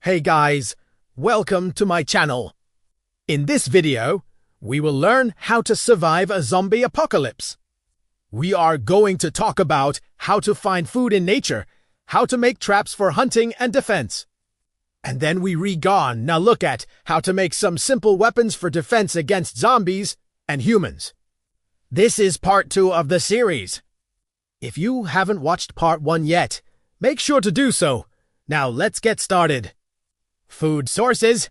Hey guys, welcome to my channel. In this video, we will learn how to survive a zombie apocalypse. We are going to talk about how to find food in nature, how to make traps for hunting and defense. And then we now look at how to make some simple weapons for defense against zombies and humans. This is part 2 of the series. If you haven't watched part 1 yet, make sure to do so. Now let's get started. Food sources.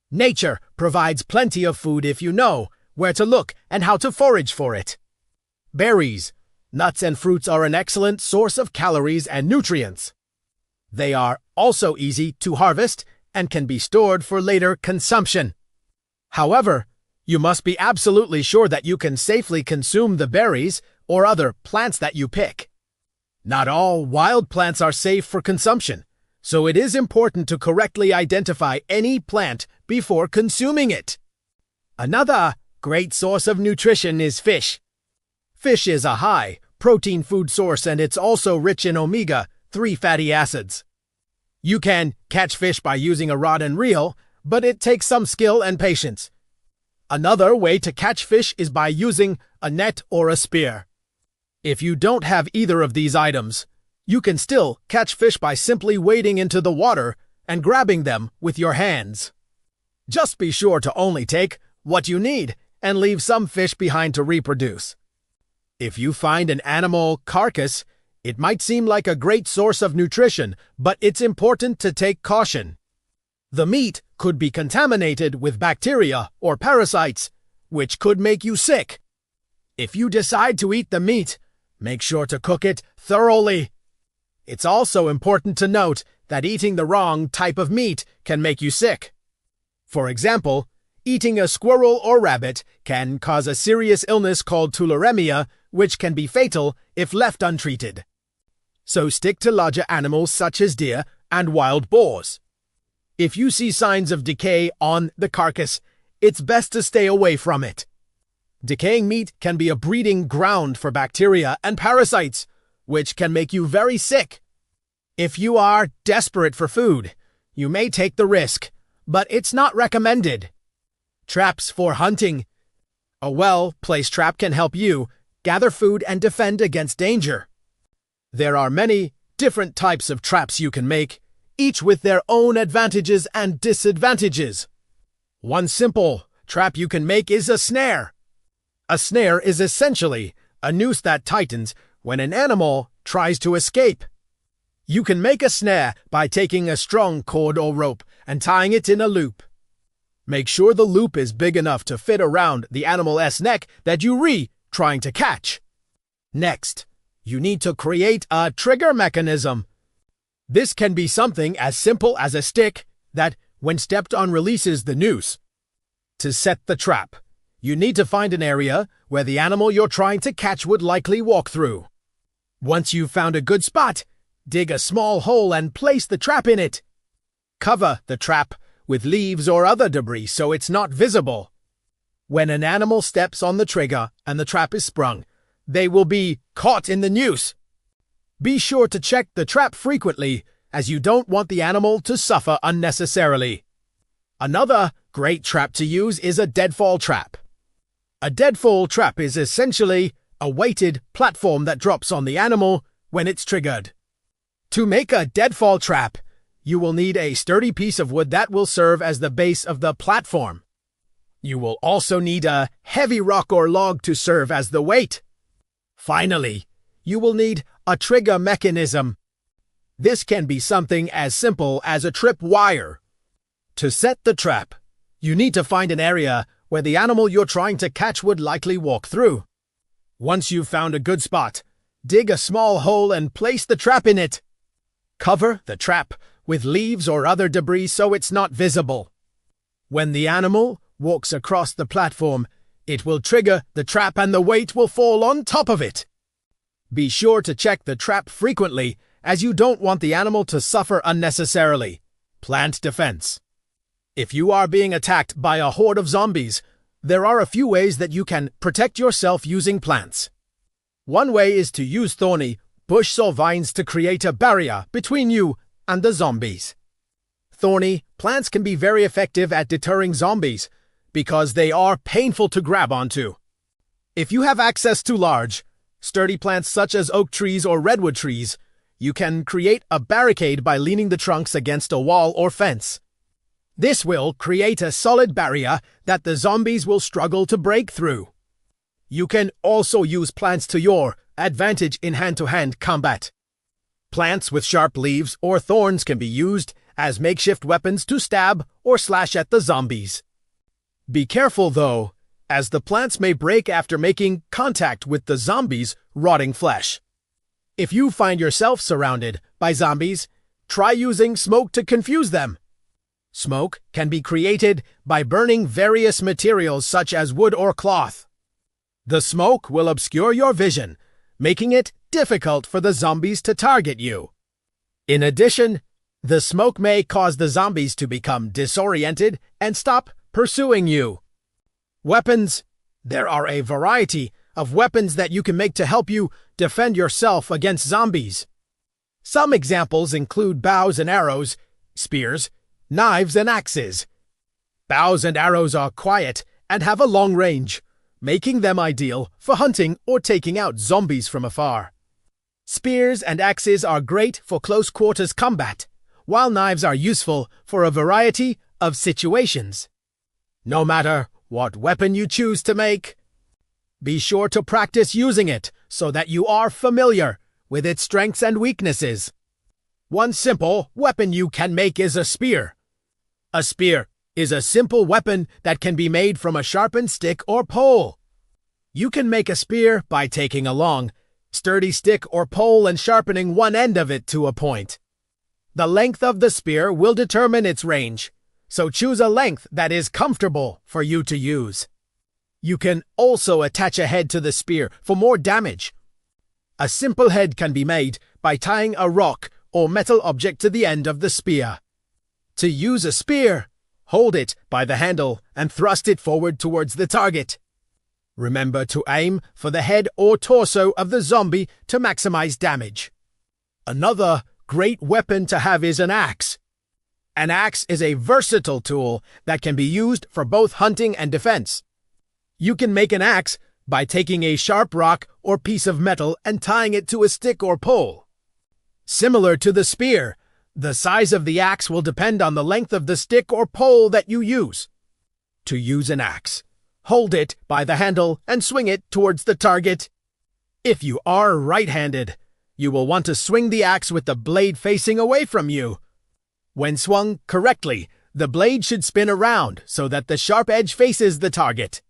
Nature provides plenty of food if you know where to look and how to forage for it. Berries. Nuts and fruits are an excellent source of calories and nutrients. They are also easy to harvest and can be stored for later consumption. However, you must be absolutely sure that you can safely consume the berries or other plants that you pick. Not all wild plants are safe for consumption, so it is important to correctly identify any plant before consuming it. Another great source of nutrition is fish. Fish is a high-protein food source, and it's also rich in omega-3 fatty acids. You can catch fish by using a rod and reel, but it takes some skill and patience. Another way to catch fish is by using a net or a spear. If you don't have either of these items, you can still catch fish by simply wading into the water and grabbing them with your hands. Just be sure to only take what you need and leave some fish behind to reproduce. If you find an animal carcass, it might seem like a great source of nutrition, but it's important to take caution. The meat could be contaminated with bacteria or parasites, which could make you sick. If you decide to eat the meat, make sure to cook it thoroughly. It's also important to note that eating the wrong type of meat can make you sick. For example, eating a squirrel or rabbit can cause a serious illness called tularemia, which can be fatal if left untreated. So stick to larger animals such as deer and wild boars. If you see signs of decay on the carcass, it's best to stay away from it. Decaying meat can be a breeding ground for bacteria and parasites, which can make you very sick. If you are desperate for food, you may take the risk, but it's not recommended. Traps for hunting. A well-placed trap can help you gather food and defend against danger. There are many different types of traps you can make, each with their own advantages and disadvantages. One simple trap you can make is a snare. A snare is essentially a noose that tightens when an animal tries to escape. You can make a snare by taking a strong cord or rope and tying it in a loop. Make sure the loop is big enough to fit around the animal's neck that you're trying to catch. Next, you need to create a trigger mechanism. This can be something as simple as a stick that, when stepped on, releases the noose. To set the trap, you need to find an area where the animal you're trying to catch would likely walk through. Once you've found a good spot, dig a small hole and place the trap in it. Cover the trap with leaves or other debris so it's not visible. When an animal steps on the trigger and the trap is sprung, they will be caught in the noose. Be sure to check the trap frequently, as you don't want the animal to suffer unnecessarily. Another great trap to use is a deadfall trap. A deadfall trap is essentially a weighted platform that drops on the animal when it's triggered. To make a deadfall trap, you will need a sturdy piece of wood that will serve as the base of the platform. You will also need a heavy rock or log to serve as the weight. Finally, you will need a trigger mechanism. This can be something as simple as a trip wire. To set the trap, you need to find an area where the animal you're trying to catch would likely walk through. Once you've found a good spot, dig a small hole and place the trap in it. Cover the trap with leaves or other debris so it's not visible. When the animal walks across the platform, it will trigger the trap and the weight will fall on top of it. Be sure to check the trap frequently, as you don't want the animal to suffer unnecessarily. Plant defense. If you are being attacked by a horde of zombies, there are a few ways that you can protect yourself using plants. One way is to use thorny bushes or vines to create a barrier between you and the zombies. thorny, plants can be very effective at deterring zombies because they are painful to grab onto. If you have access to large, sturdy plants such as oak trees or redwood trees, you can create a barricade by leaning the trunks against a wall or fence. This will create a solid barrier that the zombies will struggle to break through. You can also use plants to your advantage in hand-to-hand combat. Plants with sharp leaves or thorns can be used as makeshift weapons to stab or slash at the zombies. Be careful though, as the plants may break after making contact with the zombies' rotting flesh. If you find yourself surrounded by zombies, try using smoke to confuse them. Smoke can be created by burning various materials such as wood or cloth. The smoke will obscure your vision, making it difficult for the zombies to target you. In addition, the smoke may cause the zombies to become disoriented and stop pursuing you. Weapons. There are a variety of weapons that you can make to help you defend yourself against zombies. Some examples include bows and arrows, spears, knives and axes. Bows and arrows are quiet and have a long range, making them ideal for hunting or taking out zombies from afar. Spears and axes are great for close-quarters combat, while knives are useful for a variety of situations. No matter what weapon you choose to make, be sure to practice using it so that you are familiar with its strengths and weaknesses. One simple weapon you can make is a spear. A spear is a simple weapon that can be made from a sharpened stick or pole. You can make a spear by taking a long, sturdy stick or pole and sharpening one end of it to a point. The length of the spear will determine its range, so choose a length that is comfortable for you to use. You can also attach a head to the spear for more damage. A simple head can be made by tying a rock or metal object to the end of the spear. To use a spear, hold it by the handle and thrust it forward towards the target. Remember to aim for the head or torso of the zombie to maximize damage. Another great weapon to have is an axe. An axe is a versatile tool that can be used for both hunting and defense. You can make an axe by taking a sharp rock or piece of metal and tying it to a stick or pole. Similar to the spear, the size of the axe will depend on the length of the stick or pole that you use. To use an axe, hold it by the handle and swing it towards the target. If you are right-handed, you will want to swing the axe with the blade facing away from you. When swung correctly, the blade should spin around so that the sharp edge faces the target.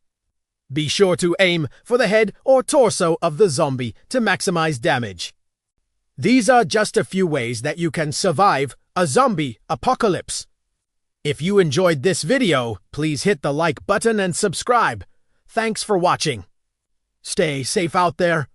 Be sure to aim for the head or torso of the zombie to maximize damage. These are just a few ways that you can survive a zombie apocalypse. If you enjoyed this video, please hit the like button and subscribe. Thanks for watching. Stay safe out there.